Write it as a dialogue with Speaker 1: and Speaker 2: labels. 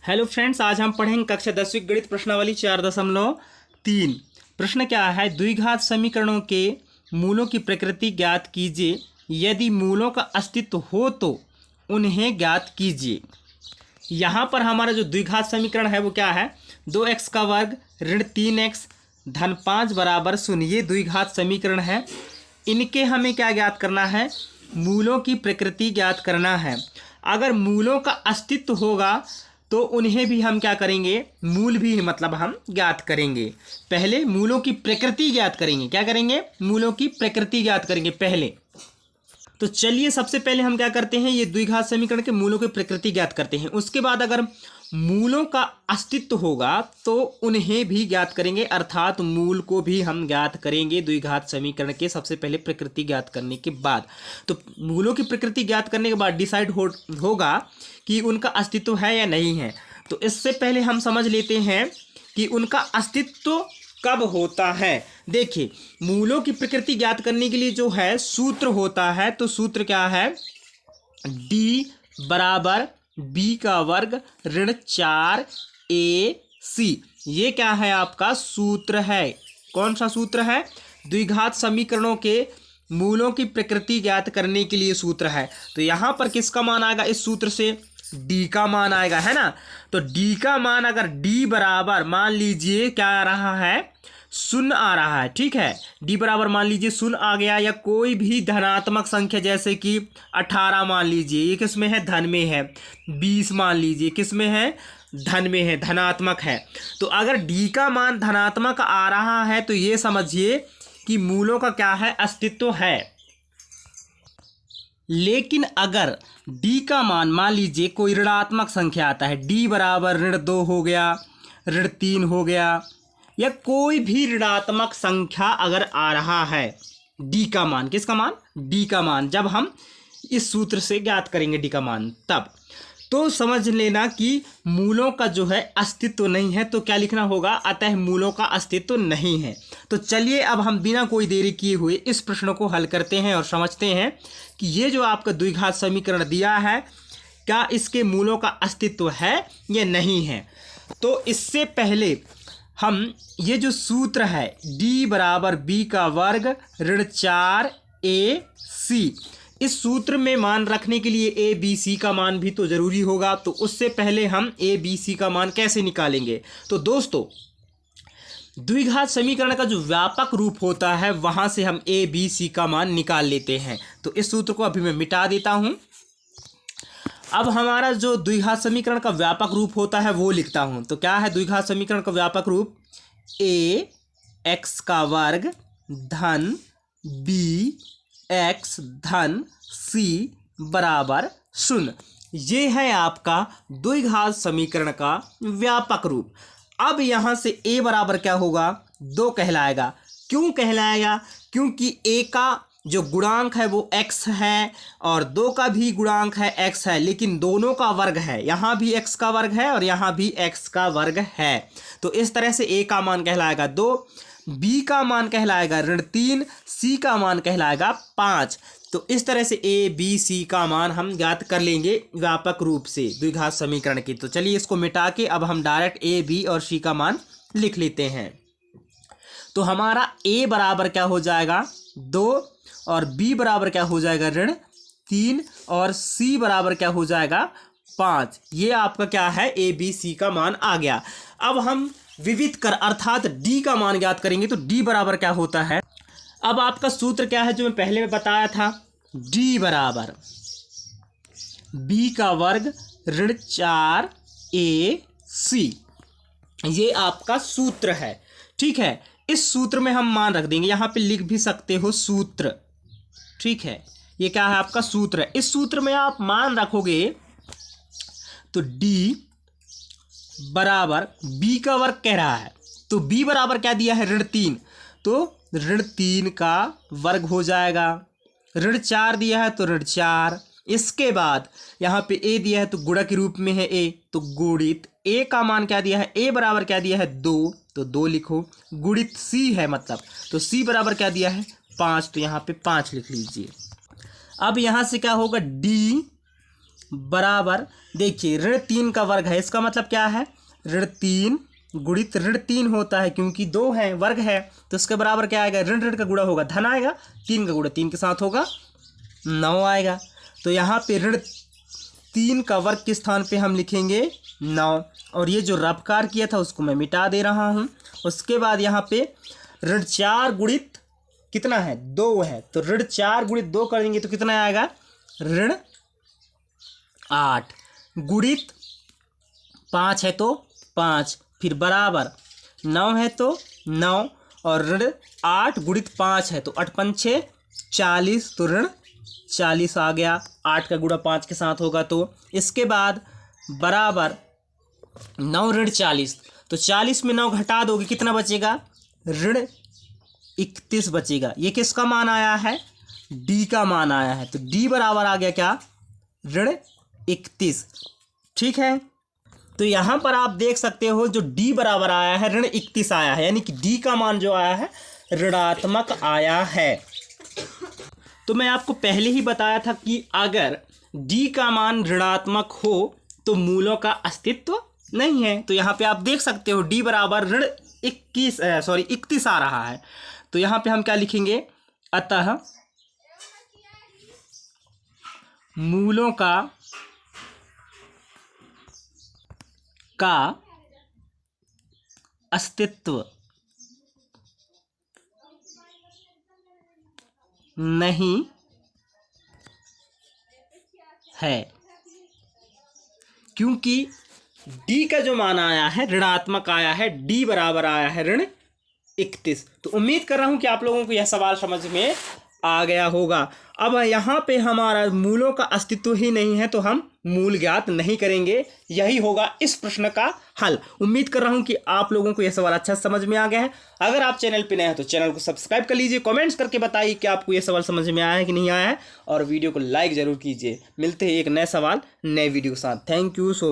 Speaker 1: Hello friends, आज हम पढ़ेंगे कक्षा 10वीं गणित प्रश्नावली 4.3। प्रश्न क्या है? द्विघात समीकरणों के मूलों की प्रकृति ज्ञात कीजिए। यदि मूलों का अस्तित्व हो तो उन्हें ज्ञात कीजिए। यहाँ पर हमारा जो द्विघात समीकरण है वो क्या है? 2x का वर्ग ऋण 3x धन 5 बराबर 0। ये द्विघात समीकरण है। इनके हमें क्या ज्ञात करना है? मूलों की प्रकृति ज्ञात करना है। अगर मूलों का अस्तित्व होगा तो उन्हें भी हम क्या करेंगे? मूल भी मतलब हम ज्ञात करेंगे। पहले मूलों की प्रकृति ज्ञात करेंगे। क्या करेंगे? मूलों की प्रकृति ज्ञात करेंगे पहले। तो चलिए सबसे पहले हम क्या करते हैं, ये द्विघात समीकरण के मूलों की प्रकृति ज्ञात करते हैं। उसके बाद अगर मूलों का अस्तित्व होगा तो उन्हें भी ज्ञात करेंगे, अर्थात मूल को भी हम ज्ञात करेंगे द्विघात समीकरण के सबसे पहले प्रकृति ज्ञात करने के बाद। तो मूलों की प्रकृति ज्ञात करने के बाद डिसाइड होगा कि उनका अस्तित्व है या नहीं है। तो इससे पहले हम समझ लेते हैं कि उनका अस्तित्व कब होता है। देखिए, मूलों की प्रकृति ज्ञात करने के लिए जो है सूत्र होता है, तो सूत्र क्या है? d बराबर b का वर्ग ऋण 4ac। ये क्या है? आपका सूत्र है। कौन सा सूत्र है? द्विघात समीकरणों के मूलों की प्रकृति ज्ञात करने के लिए सूत्र है। तो यहाँ पर किसका मान आएगा? इस सूत्र से d का मान आएगा, है ना। तो d का मान अगर d बराबर मान लीजिए क्या आ रहा है? 0 आ रहा है। ठीक है, d बराबर मान लीजिए 0 आ गया, या कोई भी धनात्मक संख्या जैसे कि 18 मान लीजिए, ये किस में है? धन में है। 20 मान लीजिए किस में है? धन में है, धनात्मक है। तो अगर d का मान धनात्मक आ रहा है तो ये समझिए कि मूलों का क्या है? अस्तित्व है। लेकिन अगर d का मान लीजिए कोई ऋणात्मक संख्या आता है, d बराबर ऋण 2 हो गया, ऋण 3 हो गया, या कोई भी ऋणात्मक संख्या अगर आ रहा है, d का मान, किसका मान? d का मान। जब हम इस सूत्र से ज्ञात करेंगे d का मान, तब तो समझ लेना कि मूलों का जो है अस्तित्व नहीं है। तो क्या लिखना होगा? अतः मूलों का अस्तित्व नहीं है। तो चलिए अब हम बिना कोई देरी किए हुए इस प्रश्न को हल करते हैं और समझते हैं कि ये जो आपका द्विघात समीकरण दिया है, क्या इसके मूलों का अस्तित्व है या नहीं है। तो इससे पहले हम ये जो सूत्र है d बराबर b का वर्ग ऋण 4ac, इस सूत्र में मान रखने के लिए a b c का मान भी तो जरूरी होगा। तो उससे पहले हम a b c का मान कैसे निकालेंगे? तो दोस्तों, द्विघात समीकरण का जो व्यापक रूप होता है वहां से हम a b c का मान निकाल लेते हैं। तो इस सूत्र को अभी मैं मिटा देता हूं। अब हमारा जो द्विघात समीकरण का व्यापक रूप होता है वो लिखता हूं। तो क्या है द्विघात समीकरण का व्यापक रूप? a x का वर्ग धन b x धन c बराबर 0। ये है आपका द्विघात समीकरण का व्यापक रूप। अब यहाँ से a बराबर क्या होगा? 2 कहलाएगा। क्यों कहलाएगा? क्योंकि a का जो गुणांक है वो x है और 2 का भी गुणांक है x है, लेकिन दोनों का वर्ग है। यहाँ भी x का वर्ग है और यहाँ भी x का वर्ग है। तो इस तरह से a का मान कहलाएगा 2, b का मान कहलाएगा ऋण 3, c का मान कहलाएगा 5। तो इस तरह से a b c का मान हम ज्ञात कर लेंगे व्यापक रूप से द्विघात समीकरण की। तो चलिए इसको मिटा के अब हम डायरेक्ट a b और c का मान लिख लेते हैं। तो हमारा a बराबर क्या हो जाएगा? 2, और b बराबर क्या हो जाएगा? ऋण 3, और c बराबर क्या हो जाएगा? 5। ये आपका क्या है? a b c का मान आ गया। अब हम विविध कर अर्थात d का मान ज्ञात करेंगे। तो d बराबर क्या होता है? अब आपका सूत्र क्या है जो मैं पहले में बताया था? d बराबर b का वर्ग ऋण 4ac, ये आपका सूत्र है। ठीक है, इस सूत्र में हम मान रख देंगे। यहाँ पे लिख भी सकते हो सूत्र। ठीक है, ये क्या है? आपका सूत्र है। इस सूत्र में आप मान रखोगे तो d बराबर b का वर्ग कह रहा है, तो b बराबर क्या दिया है? ऋण 3, तो ऋण 3 का वर्ग हो जाएगा। ऋण 4 दिया है तो ऋण 4। इसके बाद यहाँ पे a दिया है तो गुणा के रूप में है a, तो गुणित a का मान क्या दिया है? a बराबर क्या दिया है? 2, तो 2 लिखो। गुणित c है मतलब, तो c बराबर क्या दिया है? 5, तो यहाँ पे 5 लिख लीजिए। अब यहाँ से क्या होगा? d बराबर, देखिए ऋण 3 का वर्ग है, इसका मतलब क्या है, ऋण 3 गुणित ऋण 3 होता है, क्योंकि 2 है वर्ग है, तो इसके बराबर क्या आएगा, ऋण ऋण का गुणा होगा धन आएगा, 3 का गुणा 3 के साथ होगा 9 आएगा। तो यहाँ पे ऋण 3 का वर्ग के स्थान पे हम लिखेंगे 9, और ये जो रफकार किया था उसको मैं मिटा दे रहा हूँ। उसके बाद यहाँ पे ऋण 4 गुणित कितना है, 2 है, तो ऋण 4 गुणित 2 करेंगे तो कितना आएगा, ऋण 8 गुणित 5 है तो 5, फिर बराबर 9 है तो 9, और ऋण 8 गुणित 5 है तो 8 पंचे 40, तो ऋण 40 आ गया, 8 का गुणा 5 के साथ होगा। तो इसके बाद बराबर 9 ऋण 40, तो 40 में 9 घटा दोगे कितना बचेगा, ऋण 31 बचेगा। ये किसका मान आया है, डी का मान आया है, तो डी बराबर आ गया क्या, ऋण 31। ठीक है, तो यहाँ पर आप देख सकते हो जो डी बराबर आया है ऋण 31 आया है, यानी कि डी का मान जो आया है ऋणात्मक आया है। तो मैं आपको पहले ही बताया था कि अगर डी का मान ऋणात्मक हो तो मूलों का अस्तित्व नहीं है। तो यहाँ पे आप देख सकते हो डी बराबर ऋण 31 आ रहा है, तो यहाँ पे हम क्या लिखेंगे, अतः मूलों का अस्तित्व नहीं है, क्योंकि डी का जो मान आया है ऋणात्मक आया है, डी बराबर आया है ऋण 31। तो उम्मीद कर रहा हूं कि आप लोगों को यह सवाल समझ में आ गया होगा। अब यहाँ पे हमारा मूलों का अस्तित्व ही नहीं है तो हम मूल ज्ञात नहीं करेंगे, यही होगा इस प्रश्न का हल। उम्मीद कर रहा हूँ कि आप लोगों को यह सवाल अच्छा समझ में आ गया है। अगर आप चैनल पे नए हैं तो चैनल को सब्सक्राइब कर लीजिए, कमेंट्स करके बताइए कि आपको यह सवाल समझ में आया है कि नहीं आया है, और वीडियो को लाइक ज़रूर कीजिए। मिलते हैं एक नए सवाल नए वीडियो के साथ। Thank you so